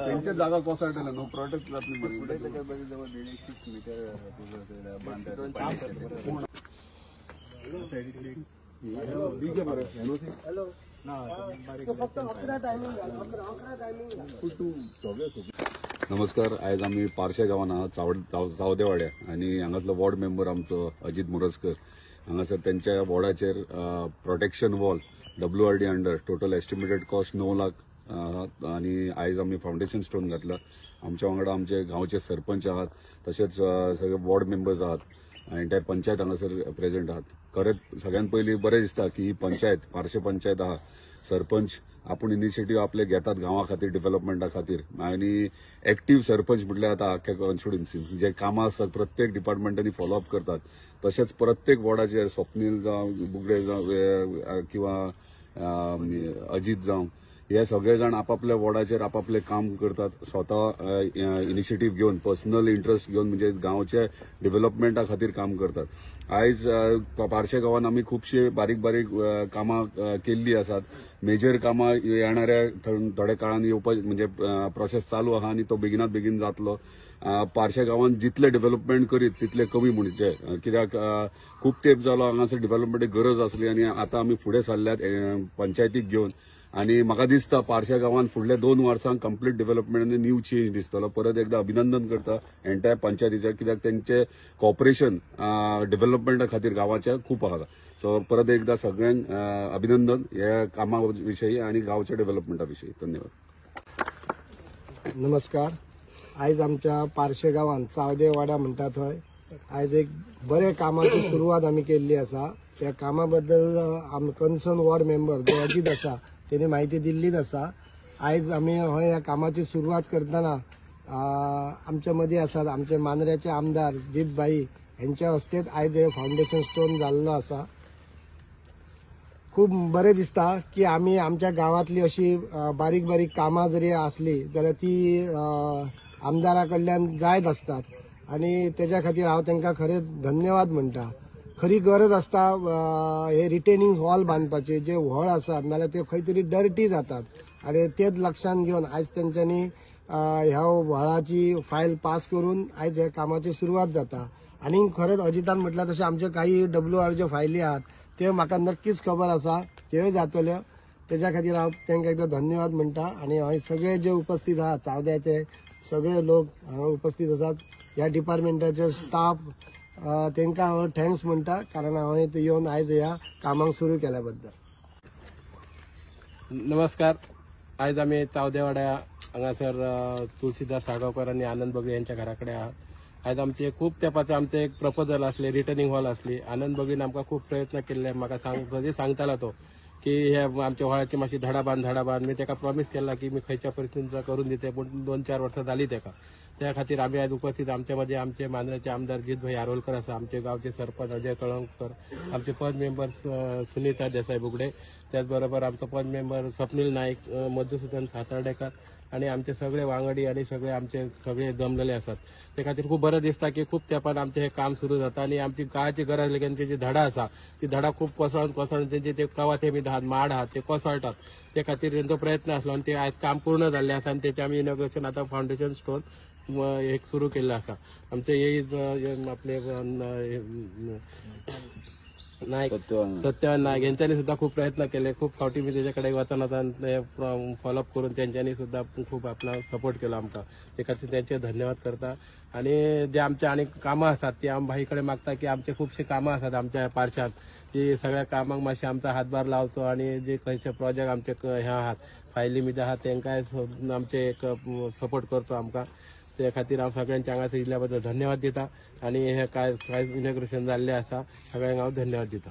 त्यांच्या जागा कोसळलेल्या नो प्रोटेक्ट जातली नमस्कार. आज आम्ही पारशे गावान आहात चावदेवाड्या आणि हांगातलो वॉर्ड मेंबर आमचो अजित मोरजकर हांगासर त्यांच्या वॉर्डाचेर protection wall WRD under total estimated cost 9 lakh आणि आज आम्ही फाउंडेशन स्टोन घातला. आमच्या वांगडा आमचे गावचे सरपंच आहात, तसेच सगळे वॉर्ड मेंबर्स आहात, एंटायर पंचायत हांगासर प्रेझेंट आहात. खरेंच सगळ्यात पयलीं बरें दिसता की ही पंचायत पारशे पंचायत आहा, सरपंच आपण इनिशिएटिव्ह आपले घेतात गांवा खातीर डेव्हलपमेंटा खातीर आणि एक्टिव्ह सरपंच म्हटल्यार आता आख्या कॉन्स्टिट्युएन्सीन जे कामां आसतात प्रत्येक डिपार्टमेंटांनी फॉलोअप करतात. तशेंच प्रत्येक वॉर्डाचेर स्वप्नील जावं, बुगडे जावं किंवा अजित जावं, हे सगळे जाण आपापल्या वॉर्डाचेर आपापले काम करतात. स्वतः इनिशिएटिव्ह घेवन पर्सनल इंटरेस्ट घेवन म्हणजे गांवच्या डेव्हलपमेंटा खातीर काम करतात. आयज पारशे गांवांत आमी खुबशी बारीक बारीक कामां केल्ली आसात. मेजर कामां येणाऱ्या थोड्या काळान येवपाची म्हणजे प्रोसेस चालू आहा आणि तो बेगिनात बेगीन जातलो. पारशे गांवांत जितले डेव्हलपमेंट करीत तितले कमी म्हणजे कित्याक खूब तेंप जालो हांगासर डेव्हलपमेंटाची गरज आसली आणि आता आमी फुडें सरल्यात पंचायतीक घेवन. आणि म्हाका दिसता पारशे गांवांत फुडल्या 2 वर्सांक कंप्लीट डेव्हलपमेंट आनी न्यू चेंज दिसतलो. परत एकदा अभिनंदन करता एंटायर पंचायतीचे, कित्याक त्यांचे कॉपरेशन डेव्हलपमेंटा खातीर गांवाच्या खूप आहा. सो परत एकदा सगळ्यांक अभिनंदन ह्या कामा विशयी आणि गांवच्या डेव्हलपमेंटा विशयी. धन्यवाद. नमस्कार. आज आमच्या पारशे गांवांत चावदेवाडा म्हणटा थंय आज एक बरे कामाची सुरवात आमी केल्ली आसा. त्या कामाबद्दल कन्सर्न वॉर्ड मेंबर जो अजित आसा तेणी माहिती दिल्लीच आसा. आज आमी ह्या कामाची सुरवात करतना आमच्या मदीं आसात आमचे मांद्र्याचे आमदार जितभाई यांच्या हस्तेच आज हे फाउंडेशन स्टोन जाल्लो आसा. खूप बरें दिसता की आमी आमच्या गांवांतली अशी बारीक बारीक कामां जरी आसली जाल्यार ती आमदारा कडल्यान जायत असतात आणि त्याच्या खातीर हांव तांकां खरेंच धन्यवाद म्हणटा. खरी गरज आसता हे रिटेनिंग वॉल बांदपाचे. जे व्हळ आसात नाल्यार ते खंय तरी डर्टी जातात आणि तेच लक्षात घेवन आज तेंच्यांनी ह्या व्हळाची फायल पास करून आज ह्या कामाची सुरवात जाता. आणि खरेंच अजितान म्हटल्यार तशें आमचे काही WR ज्यो फायली आहात ते म्हाका नक्कीच खबर आसा त्यो जातल्यो. त्याच्या खातीर हांव तांकां एकदा धन्यवाद म्हणटा. आणि हय सगळे जे उपस्थित आहात चावद्याचे सगळे लोक हांगा उपस्थित आसात, ह्या डिपार्टमेंटाचे स्टाफ तांकां हांव थँक्स म्हणटा कारण हांवें येवन आयज ह्या कामाक सुरू केल्या बद्दल. नमस्कार. आज आम्ही चावदेवाड्या हांगासर तुळशीदास साळगांवकर आणि आनंद बगळे यांच्या घराकडे आहात. आज आमचे खूप तेंपाचे आमचे एक प्रपोजल असले, रिटर्निंग हॉल असली. आनंद बगळेन आमकां खूप प्रयत्न केले. म्हाका सांगतालो तो की हे आमच्या व्हळाची मातशी धडा बांद. मी ताका प्रॉमिस केला की मी खंयच्या परिस्थितीत करून दिते, पण 2-4 वर्सां जाली ताका. त्या खातीर आम्ही आज उपस्थित आमच्या मध्ये आमचे मांद्र्याचे आमदार जितभाई आरोलकर आसा, आमचे गावचे सरपंच अजय कळंगकर, आमचे पंच मेंबर सुनीता देसाई बुगडे, त्याचबरोबर आमचो पंच मेंबर स्वप्नील नाईक, मधुसूदन सातर्डेकर आणि आमचे सगळे वांगडी आणि सगळे आमचे सगळे जमलेले असतात. त्या खातीर खूप बरं दिसता की खूप तेंपान आमचे हे काम सुरू जाता आणि आमची काळाची गरज लेगीत जी धडा आसा ती धडा खूप कोसळून त्यांचे ते कवाथे माड आहात ते कोसळटात. त्या खातीर त्यांचो प्रयत्न आसलो आणि ते आज काम पूर्ण जाल्ले आसा आणि त्याचे आम्ही इनॉग्रेशन आता फाउंडेशन स्टोन एक सुरू केलं असा. आमचे आपले नाईक सत्यवान नाईक यांच्यानी सुद्धा खूप प्रयत्न केले. खूप फावटी मी त्याच्याकडे वचन फॉलोअप करून त्यांच्यानी सुद्धा खूप आपला सपोर्ट केला आमका. ते खातीर त्यांचे धन्यवाद करता. आणि जे आमचे आणि कामं असतात ती आम भाईकडे मागता की आमचे खूपशे कामं असतात आमच्या पारशात ती सगळ्या कामांक मातशे आमचा हातभार लावचो आणि जे खंयचे प्रोजेक्ट आमचे ह्या आहात फायली मध्ये आहात तांकांय आमचे एक सपोर्ट करतो आमकां. त्या खातीर हांव सगळ्यांच्या हांगासर येयल्या बद्दल धन्यवाद दिता आणि हे काय इनॉग्रेशन जाल्लें आसा सगळ्यांक हांव धन्यवाद दिता.